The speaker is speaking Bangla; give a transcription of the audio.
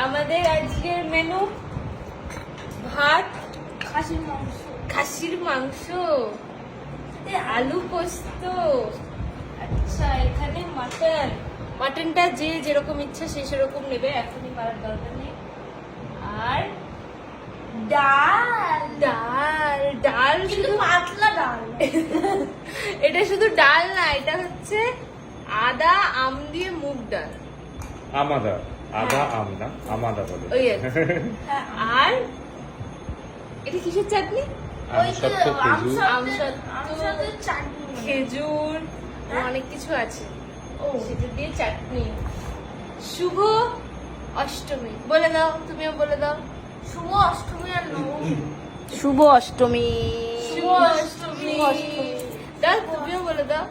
আমাদের আজকের মেনু ভাত, খাসির মাংস, আলু পোস্ত, আচ্ছা এখানে মাটনটা যে যেরকম ইচ্ছা সে সেরকম নেবে, এখনই পারার দরকার নেই। আর ডাল ডাল ডাল শুধু পাতলা ডাল। এটা শুধু ডাল না, এটা হচ্ছে আদা আম দিয়ে মুগ ডাল। আমাদা আদা আম না, আমাদা বলে। ওই আর কি। আর এটা কিসের চাটনি? আমসত্ত্ব, খেজুর। আমসত্ত্ব চাটনি, খেজুর অনেক কিছু আছে, সেটা দিয়ে চাটনি। শুভ অষ্টমী বলে দাও, তুমিও বলে দাও। শুভ অষ্টমী আর নবমী। শুভ অষ্টমী। শুভ অষ্টমী। দাও তুমিও বলে দাও।